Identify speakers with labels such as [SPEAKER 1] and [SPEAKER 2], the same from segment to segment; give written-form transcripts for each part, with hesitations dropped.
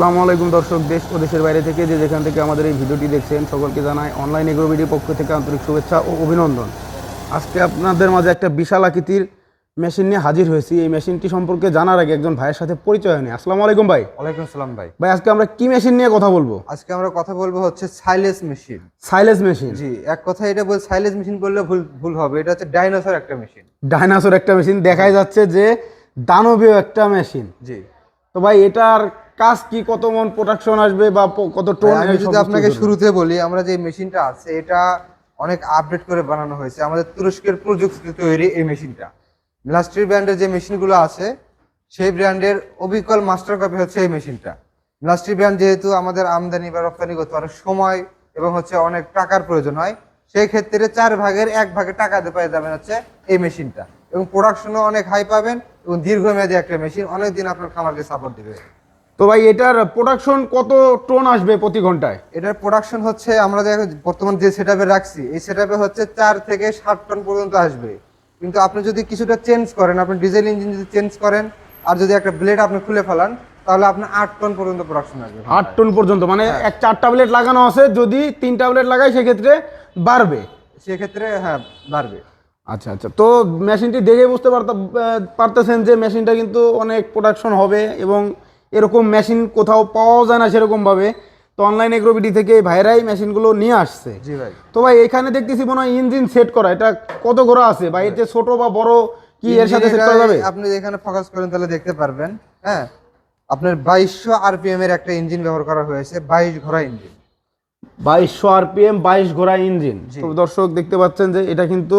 [SPEAKER 1] আসসালামু আলাইকুম দর্শক, দেশ ও দেশের বাইরে থেকে যে যেখান থেকে আমাদের এই ভিডিওটি দেখছেন সকলকে জানাই অনলাইন এগ্রোবিডির পক্ষ থেকে আন্তরিক শুভেচ্ছা ও অভিনন্দন। আজকে আপনাদের মাঝে একটা বিশাল আকৃতির মেশিন নিয়ে হাজির হয়েছি। এই মেশিনটি সম্পর্কে জানার আগে একজন ভাইয়ের সাথে পরিচয় হয়নি। আসসালামু আলাইকুম ভাই।
[SPEAKER 2] ওয়ালাইকুম আসসালাম ভাই।
[SPEAKER 1] ভাই আজকে আমরা কি মেশিন নিয়ে কথা বলবো?
[SPEAKER 2] আজকে আমরা কথা বলবো হচ্ছে সাইলেজ মেশিন।
[SPEAKER 1] Silage machine?
[SPEAKER 2] জি, এক কথা এটা বল সাইলেজ মেশিন বললে ভুল ভুল হবে। এটা হচ্ছে ডাইনোসর একটা মেশিন।
[SPEAKER 1] ডাইনোসর একটা মেশিন, দেখাই যাচ্ছে যে দানবীয় একটা মেশিন।
[SPEAKER 2] জি।
[SPEAKER 1] তো ভাই এটার কাজ কি, কত মন প্রোডাকশন আসবে বা কত টন?
[SPEAKER 2] আমি যদি আপনাকে শুরুতে বলি, আমরা যে মেশিনটা আছে এটা অনেক আপডেট করে বানানো হয়েছে। আমাদের তুরস্কের প্রযুক্তিতে তৈরি এই মেশিনটা। মিলাস্ট্রি ব্র্যান্ডের যে মেশিনগুলো আছে সেই ব্র্যান্ডের অবিকল মাস্টার কপি হচ্ছে এই মেশিনটা। মিলাস্ট্রি ব্র্যান্ড যেহেতু আমাদের আমদানি বা রপ্তানি করতে অনেক সময় এবং হচ্ছে অনেক টাকার প্রয়োজন হয়, সেই ক্ষেত্রে 1/4 টাকা দিয়ে পেয়ে যাবেন হচ্ছে এই মেশিনটা, এবং প্রোডাকশনও অনেক হাই পাবেন এবং দীর্ঘমেয়াদী একটা মেশিন, অনেকদিন আপনার খামারকে সাপোর্ট দিবে।
[SPEAKER 1] তো ভাই এটার প্রোডাকশন কত টন আসবে প্রতি ঘন্টায়?
[SPEAKER 2] এটার প্রোডাকশন হচ্ছে আমরা যে বর্তমান যে সেটআপে রাখছি এই সেটআপে হচ্ছে 4 থেকে 7 টন পর্যন্ত আসবে। কিন্তু আপনি যদি কিছুটা চেঞ্জ করেন, আপনি ডিজেল ইঞ্জিন যদি চেঞ্জ করেন আর যদি একটা ব্লেড আপনি খুলে ফেলান, তাহলে আপনি 8 টন পর্যন্ত প্রোডাকশন আসবে।
[SPEAKER 1] 8 টন পর্যন্ত? মানে এক 4টা ব্লেড লাগানো আছে, যদি 3টা ব্লেড লাগাই সেক্ষেত্রে বাড়বে?
[SPEAKER 2] সেক্ষেত্রে হ্যাঁ বাড়বে।
[SPEAKER 1] আচ্ছা আচ্ছা, তো মেশিনটি দেখে বুঝতে পারতেছেন যে মেশিনটা কিন্তু অনেক প্রোডাকশন হবে এবং এরকম মেশিন কোথাও পাওয়াও যায় না সেরকমভাবে। তো অনলাইন এগ্রোবিডি থেকে ভাইরাই মেশিনগুলো নিয়ে আসছে।
[SPEAKER 2] জি ভাই।
[SPEAKER 1] তো ভাই এখানে দেখতেছি মনে হয় ইঞ্জিন সেট করা, এটা কত ঘোড়া আছে বা এতে ছোট বা বড় কি এর সাথে সেট করা যাবে?
[SPEAKER 2] আপনি এখানে ফোকাস করেন তাহলে দেখতে পারবেন। হ্যাঁ, আপনার 2200 আরপিএম এর একটা ইঞ্জিন ব্যবহার করা হয়েছে, 22 ঘোড়া ইঞ্জিন।
[SPEAKER 1] 2200 আরপিএম, 22 ঘোড়া ইঞ্জিন। তো দর্শক দেখতে পাচ্ছেন যে এটা কিন্তু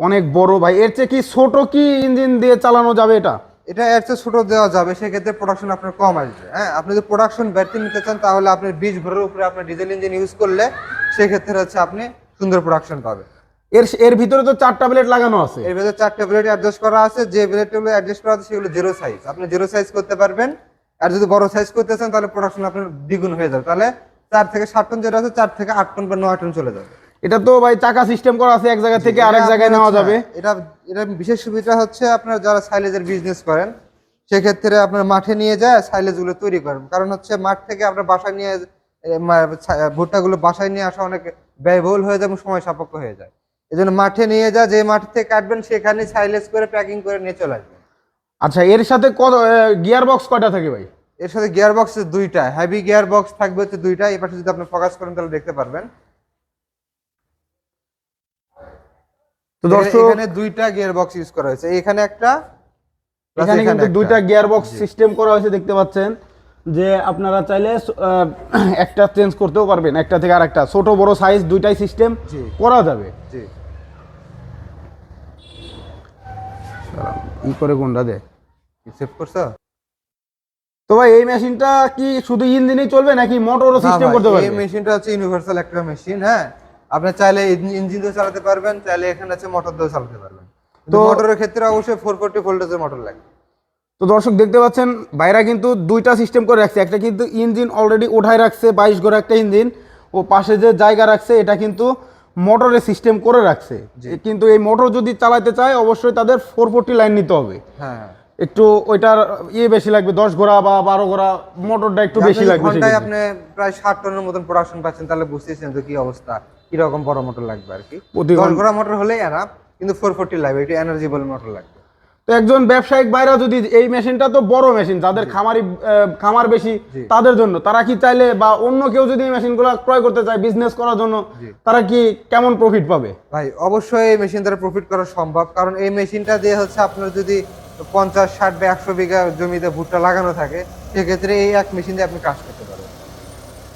[SPEAKER 1] অনেক বড়। ভাই এর চেয়ে কি ছোট কি ইঞ্জিন দিয়ে চালানো যাবে এটা?
[SPEAKER 2] এটা এর চেয়ে ছোট দেওয়া যাবে, সেক্ষেত্রে প্রোডাকশন আপনার কম আসবে। হ্যাঁ, আপনি যদি প্রোডাকশন বাড়তি নিতে চান তাহলে আপনি 20 ঘোড়ার উপরে আপনার ডিজেল ইঞ্জিন ইউজ করলে সেক্ষেত্রে হচ্ছে আপনি সুন্দর প্রোডাকশন পাবেন।
[SPEAKER 1] এর এর ভিতরে তো 4টা ব্লেড লাগানো আছে।
[SPEAKER 2] এর ভিতরে 4টা ব্লেড অ্যাডজাস্ট করা আছে। যে ব্লেডগুলো অ্যাডজাস্ট করা আছে সেগুলো জিরো সাইজ, আপনি জিরো সাইজ করতে পারবেন। আর যদি বড় সাইজ করতে চান তাহলে প্রোডাকশন আপনার দ্বিগুণ হয়ে যাবে। তাহলে 4 থেকে 7 টন যেটা আছে 4 থেকে 8 টন বা 9 টন চলে যাবে।
[SPEAKER 1] এটা তো ভাই চাকা সিস্টেম করা আছে, এক জায়গা থেকে আরেক জায়গায় নেওয়া যাবে।
[SPEAKER 2] এটা এটা বিশেষ সুবিধা হচ্ছে আপনার যারা সাইলেজের বিজনেস করেন সেক্ষেত্রে আপনার মাঠে নিয়ে যায় সাইলেজ গুলো তৈরি করেন। কারণ হচ্ছে মাঠ থেকে আপনার বাসায় নিয়ে ভুট্টাগুলো বাসায় নিয়ে আসা অনেক ব্যয়বহুল হয়ে যায় এবং সময় সাপেক্ষ হয়ে যায়। এই জন্য মাঠে নিয়ে যা, যে মাঠ থেকে কাটবেন সেখানে সাইলেজ করে প্যাকিং করে নিয়ে চলে আসবেন।
[SPEAKER 1] আচ্ছা, এর সাথে কত গিয়ার বক্স কয়টা থাকে ভাই?
[SPEAKER 2] এর সাথে গিয়ার বক্স 2টা, হেভি গিয়ার বক্স থাকবে হচ্ছে 2টা। এই পাশে যদি আপনি ফোকাস করেন তাহলে দেখতে পারবেন।
[SPEAKER 1] তো দর্শক
[SPEAKER 2] এখানে 2টা গিয়ার বক্স ইউজ করা হয়েছে, এখানে একটা,
[SPEAKER 1] এখানে কিন্তু 2টা গিয়ার বক্স সিস্টেম করা হয়েছে। দেখতে পাচ্ছেন যে আপনারা চাইলে একটা চেঞ্জ করতেও পারবেন, একটা থেকে আরেকটা, ছোট বড় সাইজ দুইটাই সিস্টেম করা যাবে।
[SPEAKER 2] জি।
[SPEAKER 1] ই করে কোনটা দে
[SPEAKER 2] সেভ করছো?
[SPEAKER 1] তো ভাই এই মেশিনটা কি শুধু ইঞ্জিনেই চলবে নাকি মোটরও সিস্টেম করতে পারবে?
[SPEAKER 2] এই মেশিনটা হচ্ছে ইউনিভার্সাল একটা মেশিন। হ্যাঁ, আপনি চাইলে ইঞ্জিন দিয়ে চালাতে পারবেন, চাইলে এখানে আছে মোটর দিয়ে চালাতে পারবেন। তো মোটরের ক্ষেত্রে অবশ্যই 440 ভোল্টেজের মোটর লাগে।
[SPEAKER 1] তো দর্শক দেখতে পাচ্ছেন বাইরা কিন্তু 2টা সিস্টেম করে রাখছে। একটা কিন্তু ইঞ্জিন অলরেডি উঠায় রাখছে, 22 ঘোড়া একটা ইঞ্জিন, ও পাশে যে জায়গা রাখছে এটা কিন্তু মোটরের সিস্টেম করে রাখছে। কিন্তু এই মোটর যদি চালাতে চায় অবশ্যই তাদের 440 লাইন নিতে হবে।
[SPEAKER 2] হ্যাঁ,
[SPEAKER 1] একটু ওইটার বেশি লাগবে, 10 ঘোড়া বা 12 ঘোড়া মোটরটা একটু বেশি লাগবে।
[SPEAKER 2] ঘন্টায় আপনি প্রায় 60 টনের মতন প্রোডাকশন পাচ্ছেন, তাহলে বুঝতেছেন তো কি অবস্থা, কি রকম বড় মোটর লাগবে আর কি। 10 ঘোড়া মোটর হলেই এনাফ, কিন্তু 440 লাগবে, একটু এনার্জিবল মোটর লাগবে।
[SPEAKER 1] তো একজন ব্যবসায়িক বাইরা যদি, এই মেশিনটা তো বড় মেশিন, যাদের খামার বেশি তাদের জন্য, তারা কি চাইলে বা অন্য কেউ যদি এই মেশিনগুলো ক্রয় করতে চায় বিজনেস করার জন্য, তারা কি কেমন প্রফিট পাবে?
[SPEAKER 2] ভাই অবশ্যই এই মেশিন দ্বারা প্রফিট করা সম্ভব। কারণ এই মেশিনটা দিয়ে হচ্ছে আপনার যদি 50, 60 বা 100 বিঘা জমিতে ভুট্টা লাগানো থাকে, সেক্ষেত্রে এই এক মেশিন দিয়ে আপনি কাজ করতে পারবেন।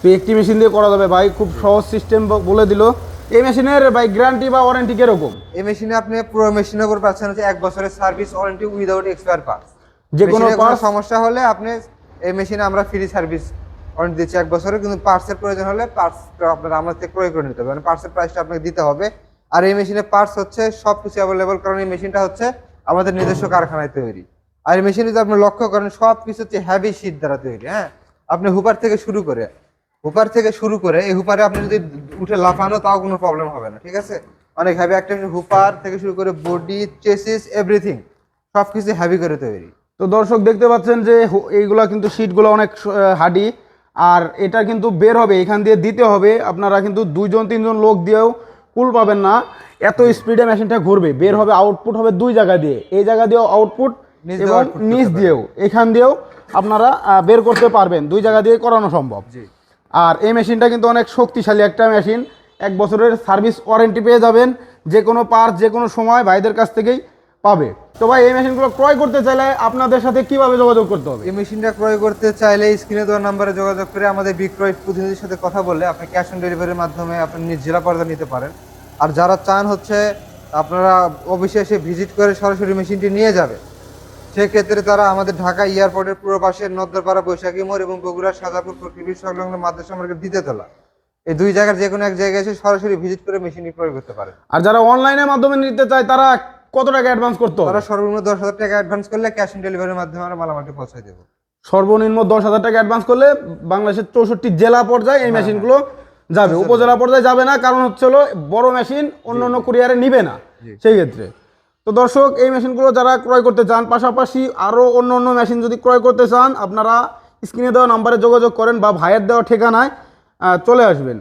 [SPEAKER 1] তো একটি মেশিন দিয়ে করা যাবে ভাই, খুব সহজ সিস্টেম বলে দিল। এই মেশিনের ভাই গ্যারান্টি বা ওয়ারেন্টি কিরকম?
[SPEAKER 2] এই মেশিনে আপনি পুরো মেশিনের উপর পাচ্ছেন হচ্ছে 1 বছরের service warranty without expire parts.
[SPEAKER 1] যে কোনো
[SPEAKER 2] সমস্যা হলে আপনি এই মেশিনে আমরা ফ্রি সার্ভিস ওয়ারেন্টি দিচ্ছি 1 বছরের। কিন্তু পার্টসের প্রয়োজন হলে পার্টস আপনারা আমাদের থেকে ক্রয় করে নিতে হবে, মানে পার্টসের প্রাইসটা আপনাকে দিতে হবে। আর এই মেশিনে পার্টস হচ্ছে সবকিছু অ্যাভেলেবল, কারণ এই মেশিনটা হচ্ছে আমাদের নিজস্ব কারখানায় তৈরি। আর এই মেশিনে যদি আপনি লক্ষ্য করেন সবকিছু হচ্ছে হেভি শীট দ্বারা তৈরি। হ্যাঁ, আপনি হুপার থেকে শুরু করে এই হুপারে আপনি যদি উঠে লাফানো তাও কোনো প্রবলেম হবে না, ঠিক আছে। অনেক হেভি একটা হুপার থেকে শুরু করে বডি, চেসিস, এভরিথিং সবকিছু হেভি করে তৈরি।
[SPEAKER 1] তো দর্শক দেখতে পাচ্ছেন যে এইগুলা কিন্তু সিটগুলো অনেক হার্ডি, আর এটা কিন্তু বের হবে এখান দিয়ে দিতে হবে, আপনারা কিন্তু 2-3 জন লোক দিয়েও কুল পাবেন না, এত স্পিডে মেশিনটা ঘুরবে। বের হবে, আউটপুট হবে 2 জায়গা দিয়ে, এই জায়গা দিয়েও আউটপুট
[SPEAKER 2] নিচ
[SPEAKER 1] এবং
[SPEAKER 2] দিয়েও output করতে
[SPEAKER 1] নিচ
[SPEAKER 2] পারবেন।
[SPEAKER 1] দিয়েও, এখান দিয়েও আপনারা বের করতে পারবেন, 2 জায়গা দিয়ে করানো সম্ভব।
[SPEAKER 2] জি।
[SPEAKER 1] আর এই মেশিনটা কিন্তু অনেক শক্তিশালী একটা মেশিন, 1 বছরের সার্ভিস ওয়ারেন্টি পেয়ে যাবেন, যে কোনো পার্ট যে কোনো সময় ভাইদের কাছ থেকেই পাবে। তো ভাই এই মেশিনগুলো ক্রয় করতে চাইলে আপনাদের সাথে কিভাবে যোগাযোগ করতে হবে?
[SPEAKER 2] এই মেশিনটা ক্রয় করতে চাইলে স্ক্রিনে দেওয়া নাম্বারে যোগাযোগ করে আমাদের বিক্রয় প্রতিনিধির সাথে কথা বললে আপনি ক্যাশ অন ডেলিভারির মাধ্যমে আপনি নিজ জেলা পর্যায়ে নিতে পারেন। আর যারা চান হচ্ছে আপনারা অফিসে এসে ভিজিট করে সরাসরি মেশিনটি নিয়ে যাবে, সেক্ষেত্রে তারা আমাদের ঢাকা এয়ারপোর্টের পূর্ব পাশে নদ্দরপাড়া বৈশাখী মোড় এবং বগুড়া সাজাপুর প্রকৃতি সংলগ্ন মাদ্রাসা মার্কেট দ্বিতীয়তলা, এই 2 জায়গার যে কোনো এক জায়গায় এসে সরাসরি ভিজিট করে মেশিনটি ক্রয় করতে পারে।
[SPEAKER 1] আর যারা অনলাইনের মাধ্যমে নিতে চায় তারা কত টাকা অ্যাডভান্স করতে হবে?
[SPEAKER 2] তারা সর্বনিম্ন 10,000 টাকা অ্যাডভান্স করলে ক্যাশ অন ডেলিভারির মাধ্যমে আমরা মালামালটি পৌঁছে দেবো।
[SPEAKER 1] সর্বনিম্ন 10,000 টাকা অ্যাডভান্স করলে বাংলাদেশের 64 জেলা পর্যায়ে এই মেশিনগুলো যাবে,
[SPEAKER 2] বুঝতে
[SPEAKER 1] উপজেলা পর্যায়ে যাবে না, কারণ হচ্ছে হলো বড় মেশিন অন্য অন্য কুরিয়ারে নিবে না সেই ক্ষেত্রে। তো দর্শক এই মেশিনগুলো যারা ক্রয় করতে চান, পাশাপাশি আরও অন্য অন্য মেশিন যদি ক্রয় করতে চান, আপনারা স্ক্রিনে দেওয়া নাম্বারে যোগাযোগ করেন বা ভাইয়ের দেওয়া ঠিকানায় চলে আসবেন,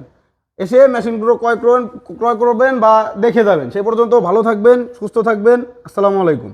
[SPEAKER 1] এসে মেশিনগুলো ক্রয় করবেন বা দেখে যাবেন। সে পর্যন্ত ভালো থাকবেন, সুস্থ থাকবেন। আসসালামু আলাইকুম।